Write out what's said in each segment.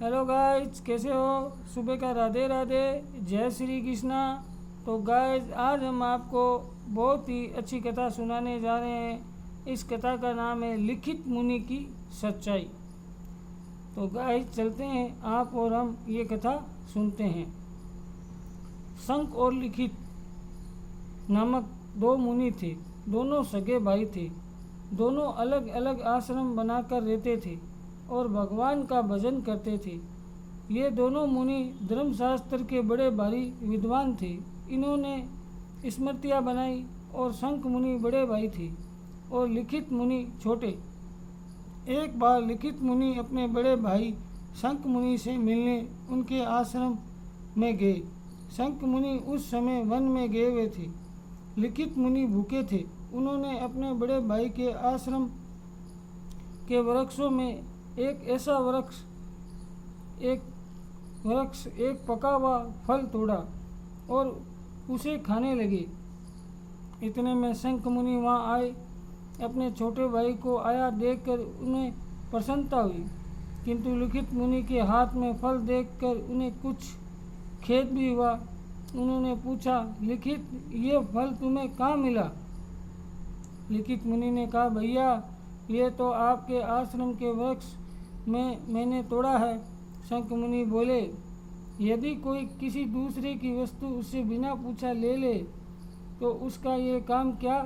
Hello guys, कैसे हो? सुबह का राधे राधे, जय श्री कृष्णा। तो गाइज, आज हम आपको बहुत ही अच्छी कथा सुनाने जा रहे हैं। इस कथा का नाम है लिखित मुनि की सच्चाई। तो गाइज, चलते हैं, आप और हम ये कथा सुनते हैं। शंख और लिखित नामक दो मुनि थे। दोनों सगे भाई थे। दोनों अलग अलग आश्रम बनाकर रहते थे और भगवान का भजन करते थे। ये दोनों मुनि धर्मशास्त्र के बड़े भारी विद्वान थे। इन्होंने स्मृतियाँ बनाई और शंख मुनि बड़े भाई थे और लिखित मुनि छोटे। एक बार लिखित मुनि अपने बड़े भाई शंख मुनि से मिलने उनके आश्रम में गए। शंख मुनि उस समय वन में गए हुए थे। लिखित मुनि भूखे थे। उन्होंने अपने बड़े भाई के आश्रम के वृक्षों में एक पका हुआ फल तोड़ा और उसे खाने लगे। इतने में शंख मुनि वहाँ आए। अपने छोटे भाई को आया देखकर उन्हें प्रसन्नता हुई, किंतु लिखित मुनि के हाथ में फल देखकर उन्हें कुछ खेद भी हुआ। उन्होंने पूछा, लिखित, ये फल तुम्हें कहाँ मिला? लिखित मुनि ने कहा, भैया, ये तो आपके आश्रम के वृक्ष में मैंने तोड़ा है। शंख मुनि बोले, यदि कोई किसी दूसरे की वस्तु उससे बिना पूछा ले ले तो उसका ये काम क्या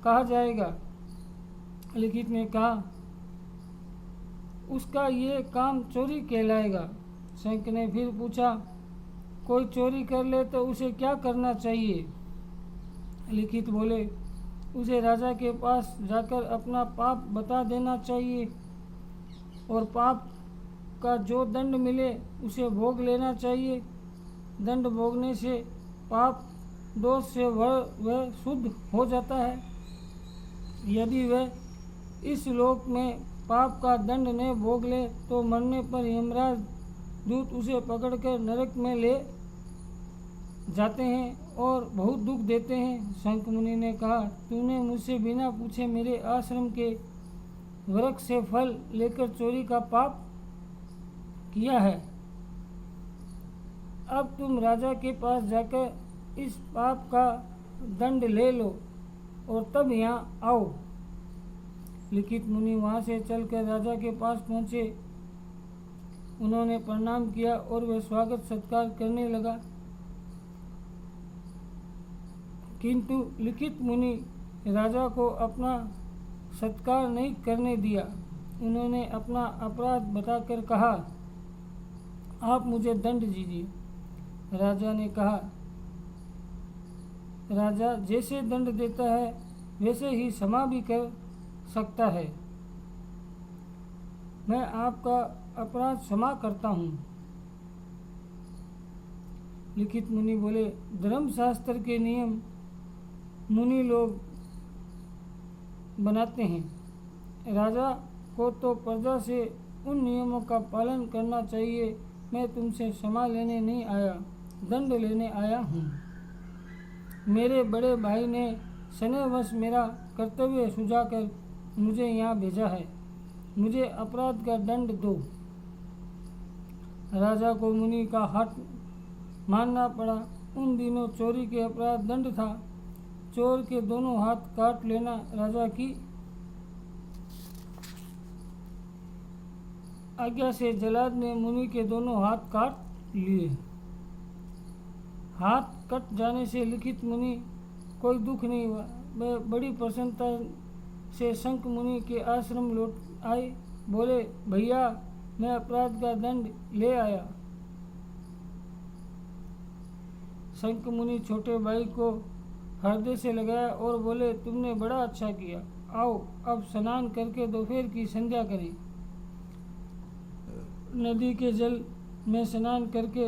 कहा जाएगा? लिखित ने कहा, उसका ये काम चोरी कहलाएगा। शंख ने फिर पूछा, कोई चोरी कर ले तो उसे क्या करना चाहिए? लिखित बोले, उसे राजा के पास जाकर अपना पाप बता देना चाहिए और पाप का जो दंड मिले उसे भोग लेना चाहिए। दंड भोगने से पाप दोष से वह शुद्ध हो जाता है। यदि वह इस लोक में पाप का दंड न भोग ले तो मरने पर यमराज दूत उसे पकड़कर नरक में ले जाते हैं और बहुत दुख देते हैं। शंख मुनि ने कहा, तूने मुझसे बिना पूछे मेरे आश्रम के वृक्ष से फल लेकर चोरी का पाप किया है। अब तुम राजा के पास जाकर इस पाप का दंड ले लो और तब यहाँ आओ। लिखित मुनि वहाँ से चलकर राजा के पास पहुँचे। उन्होंने प्रणाम किया और वह स्वागत सत्कार करने लगा, किंतु लिखित मुनि राजा को अपना सत्कार नहीं करने दिया। उन्होंने अपना अपराध बताकर कहा, आप मुझे दंड दीजिए। राजा ने कहा, राजा जैसे दंड देता है वैसे ही क्षमा भी कर सकता है। मैं आपका अपराध क्षमा करता हूँ। लिखित मुनि बोले, धर्मशास्त्र के नियम मुनि लोग बनाते हैं। राजा को तो प्रजा से उन नियमों का पालन करना चाहिए। मैं तुमसे क्षमा लेने नहीं आया, दंड लेने आया हूँ। मेरे बड़े भाई ने स्नेहवश मेरा कर्तव्य सुझाकर मुझे यहाँ भेजा है। मुझे अपराध का दंड दो। राजा को मुनि का हाथ मानना पड़ा। उन दिनों चोरी के अपराध दंड था। चोर के दोनों हाथ काट लेना राजा की आज्ञा से जल्लाद ने मुनि के दोनों हाथ काट लिए। हाथ कट जाने से लिखित मुनि कोई दुख नहीं हुआ। वह बड़ी प्रसन्नता से शंख मुनि के आश्रम लौट आए। बोले, भैया, मैं अपराध का दंड ले आया। शंख मुनि छोटे भाई को हृदय से लगाया और बोले, तुमने बड़ा अच्छा किया। आओ अब स्नान करके दोपहर की संध्या करें। नदी के जल में स्नान करके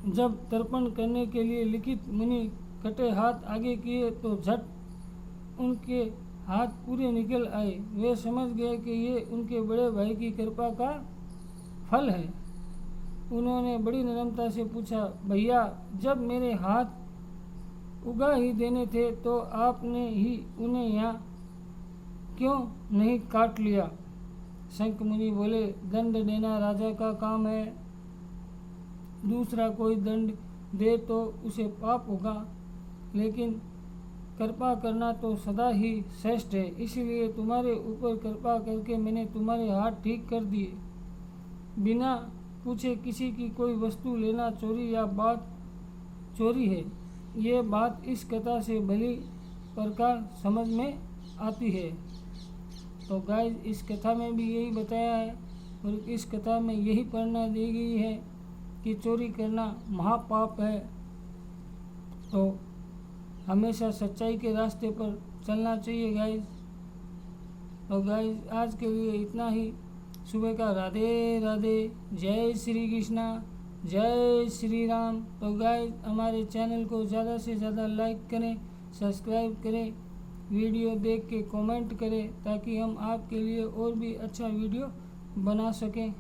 जब तर्पण करने के लिए लिखित मुनि कटे हाथ आगे किए तो झट उनके हाथ पूरे निकल आए। वे समझ गए कि ये उनके बड़े भाई की कृपा का फल है। उन्होंने बड़ी नम्रता से पूछा, भैया, जब मेरे हाथ उगा ही देने थे तो आपने ही उन्हें यहाँ क्यों नहीं काट लिया? शंख मुनि बोले, दंड देना राजा का काम है, दूसरा कोई दंड दे तो उसे पाप होगा, लेकिन कृपा करना तो सदा ही श्रेष्ठ है। इसलिए तुम्हारे ऊपर कृपा करके मैंने तुम्हारे हाथ ठीक कर दिए। बिना पूछे किसी की कोई वस्तु लेना चोरी या बात चोरी है। ये बात इस कथा से भली प्रकार समझ में आती है। तो गाइस, इस कथा में भी यही बताया है और इस कथा में यही प्रेरणा दी गई है कि चोरी करना महापाप है। तो हमेशा सच्चाई के रास्ते पर चलना चाहिए गाइस। तो गाइस, आज के लिए इतना ही। सुबह का राधे राधे, जय श्री कृष्णा, जय श्री राम। तो गाइस, हमारे चैनल को ज़्यादा से ज़्यादा लाइक करें, सब्सक्राइब करें, वीडियो देख के कमेंट करें, ताकि हम आपके लिए और भी अच्छा वीडियो बना सकें।